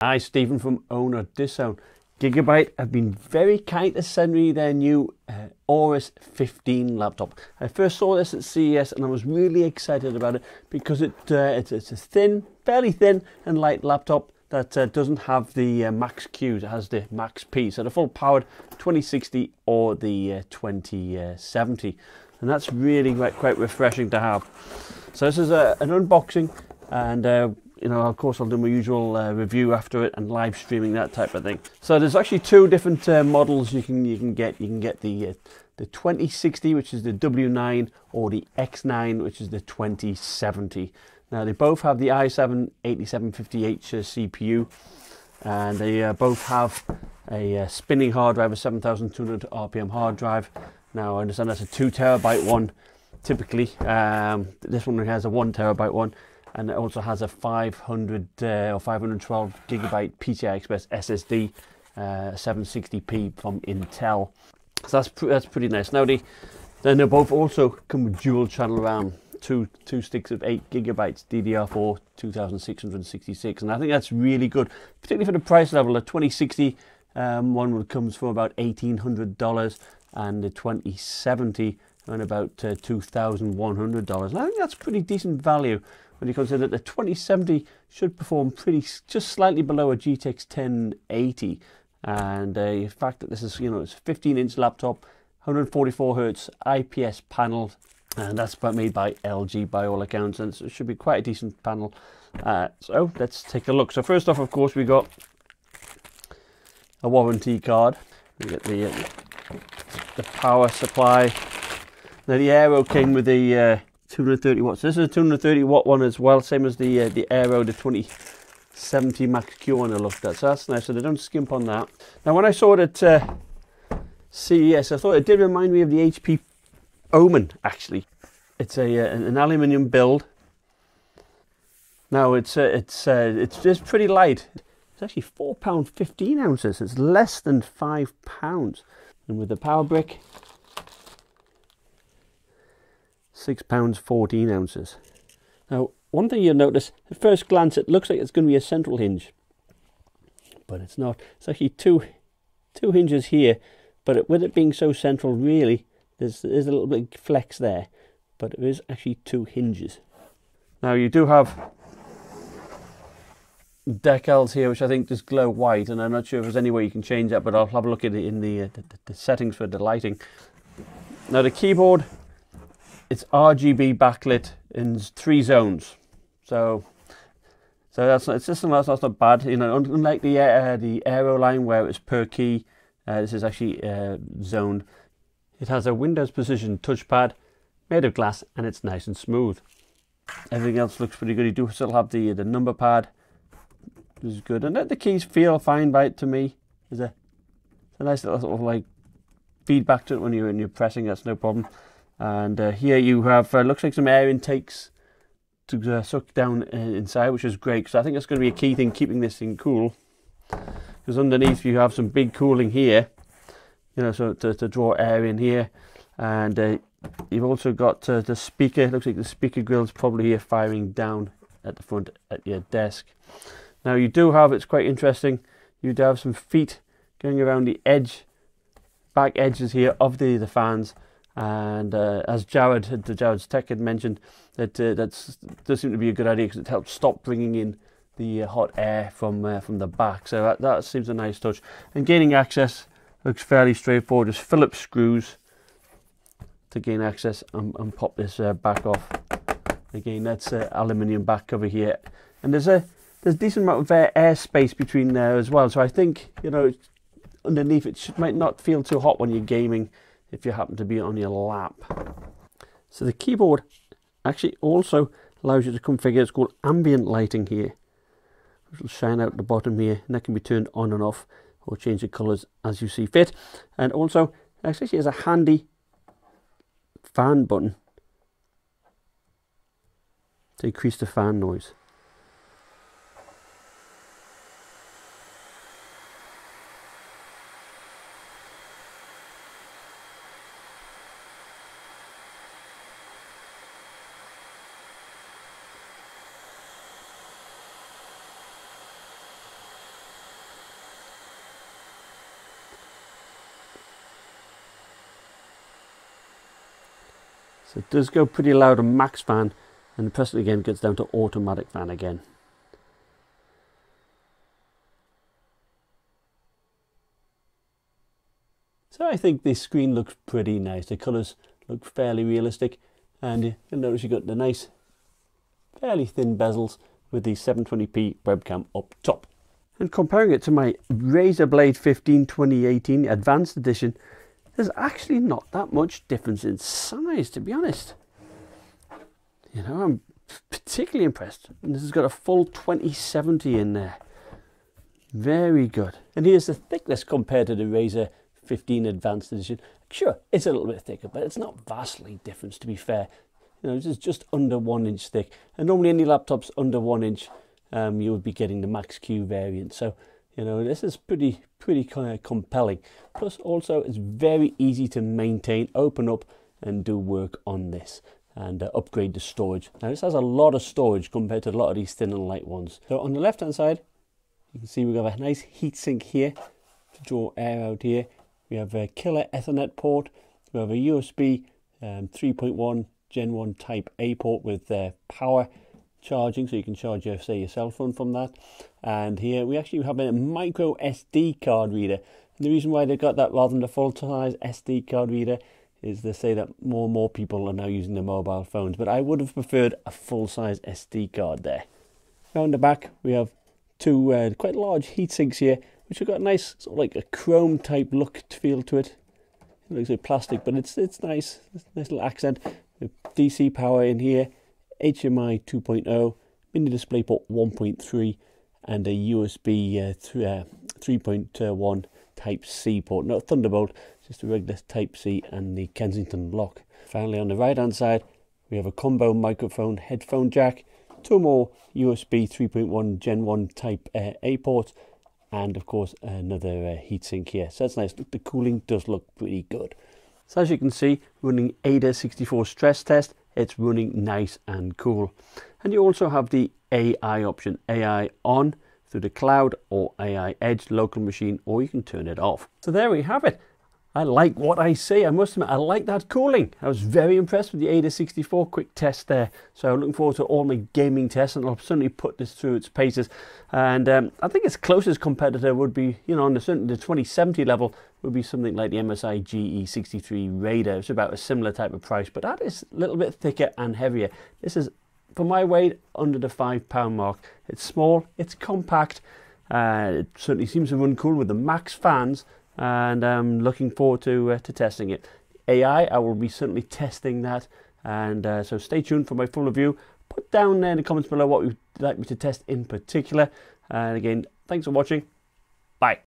Hi, Stephen from OWNorDisown. Gigabyte have been very kind to send me their new Aorus 15 laptop. I first saw this at CES and I was really excited about it because it's a thin, fairly thin and light laptop that doesn't have the max Qs. It has the max P, so the full powered 2060 or the 2070, and that's really quite refreshing to have. So this is an unboxing, and you know, of course, I'll do my usual review after it and live streaming, that type of thing. So there's actually two different models you can get. You can get the 2060, which is the W9, or the X9, which is the 2070. Now they both have the i7 8750H CPU, and they both have a spinning hard drive, a 7200 RPM hard drive. Now I understand that's a 2 terabyte one typically. This one has a 1 terabyte one. And it also has a 500 or 512 Gigabyte PCIe SSD, 760p from Intel. So that's pretty nice. Now then they both also come with dual channel RAM, two sticks of 8 gigabytes, DDR4 2666, and I think that's really good, particularly for the price level. The 2060 one comes for about $1,800, and the 2070 around about $2,100. And I think that's pretty decent value when you consider that the 2070 should perform just slightly below a GTX 1080, and the fact that this is, you know, it's a 15-inch laptop, 144 Hz IPS panel, and that's made by LG by all accounts, and it should be quite a decent panel. So let's take a look. So first off, of course, we got a warranty card. We get the power supply. Now the Aero came with the 230 watts. This is a 230 watt one as well, same as the Aero, the 2070 Max Q one I looked at. So that's nice. So they don't skimp on that. Now when I saw it at CES, I thought it did remind me of the HP Omen. Actually, it's an aluminium build. Now it's just pretty light. It's actually £4.15. It's less than £5. And with the power brick, £6.14. Now, one thing you'll notice, at first glance, it looks like it's going to be a central hinge, but it's not. It's actually two hinges here, but with it being so central, really, there's a little bit of flex there, but it is actually 2 hinges. Now, you do have decals here, which I think just glow white, and I'm not sure if there's any way you can change that, but I'll have a look at it in the settings for the lighting. Now, the keyboard, it's RGB backlit in 3 zones, so that's not bad. You know, unlike the Aero line where it's per key, this is actually zoned. It has a Windows Precision touchpad made of glass, and it's nice and smooth. Everything else looks pretty good. You do still have the number pad, which is good, and the keys feel fine to me. There's a nice little sort of like feedback to it when you're pressing. That's no problem. And here you have looks like some air intakes to suck down inside, which is great, because I think that's going to be a key thing, keeping this thing cool, because underneath you have some big cooling here, you know, so to draw air in here. And you've also got the speaker. It looks like the speaker grill's probably here firing down at the front at your desk. Now you do have, it's quite interesting, you do have some feet going around the back edges here of the fans. And as Jared's Tech had mentioned, that does seem to be a good idea, because it helps stop bringing in the hot air from the back. So that seems a nice touch. And gaining access looks fairly straightforward. Just Phillips screws to gain access and pop this back off. Again, that's aluminium back cover here, and there's a decent amount of air space between there as well. So I think, you know, underneath it might not feel too hot when you're gaming, if you happen to be on your lap. So the keyboard actually also allows you to configure, it's called ambient lighting here, which will shine out the bottom here, and that can be turned on and off or change the colours as you see fit. And also it actually has a handy fan button to increase the fan noise. So it does go pretty loud on max fan, and press it again, gets down to automatic fan again. So I think this screen looks pretty nice. The colours look fairly realistic, and you'll notice you've got the nice, fairly thin bezels with the 720p webcam up top. And comparing it to my Razer Blade 15 2018 Advanced Edition, there's actually not that much difference in size, to be honest. You know, I'm particularly impressed. And this has got a full 2070 in there. Very good. And here's the thickness compared to the Razer 15 Advanced Edition. Sure, it's a little bit thicker, but it's not vastly different, to be fair. You know, it's just under 1 inch thick. And normally any laptops under 1 inch, you would be getting the Max-Q variant. So, you know, this is pretty kind of compelling. Plus, also, it's very easy to maintain, open up, and do work on this, and upgrade the storage. Now, this has a lot of storage compared to a lot of these thin and light ones. So, on the left-hand side, you can see we've got a nice heatsink here to draw air out here. We have a killer Ethernet port. We have a USB 3.1 Gen 1 Type A port with power charging, so you can charge your, say, your cell phone from that. And here we actually have a micro SD card reader. And the reason why they got that rather than the full-size SD card reader is they say that more and more people are now using their mobile phones. But I would have preferred a full-size SD card there. Around the back we have two quite large heat sinks here, which have got a nice sort of like a chrome type look to feel to it. It looks like plastic, but it's nice. It's a nice little accent. With DC power in here, HDMI 2.0, mini DisplayPort 1.3, and a USB 3.1 Type C port. Not Thunderbolt, just a regular Type C and the Kensington lock. Finally, on the right hand side, we have a combo microphone headphone jack, two more USB 3.1 Gen 1 Type A ports, and of course another heatsink here. So that's nice. The cooling does look pretty good. So as you can see, running AIDA64 stress test, it's running nice and cool. And you also have the AI option, AI on through the cloud or AI edge local machine, or you can turn it off. So there we have it. I like what I see. I must admit, I like that cooling. I was very impressed with the AIDA64 quick test there. So I'm looking forward to all my gaming tests, and I'll certainly put this through its paces. And I think its closest competitor would be, you know, on the 2070 level, would be something like the MSI GE63 Raider. It's about a similar type of price, but that is a little bit thicker and heavier. This is, for my weight, under the £5 mark. It's small, it's compact. It certainly seems to run cool with the max fans. And I'm looking forward to testing it. AI, I will be certainly testing that, and so stay tuned for my full review. Put down in the comments below what you'd like me to test in particular. And again, thanks for watching. Bye.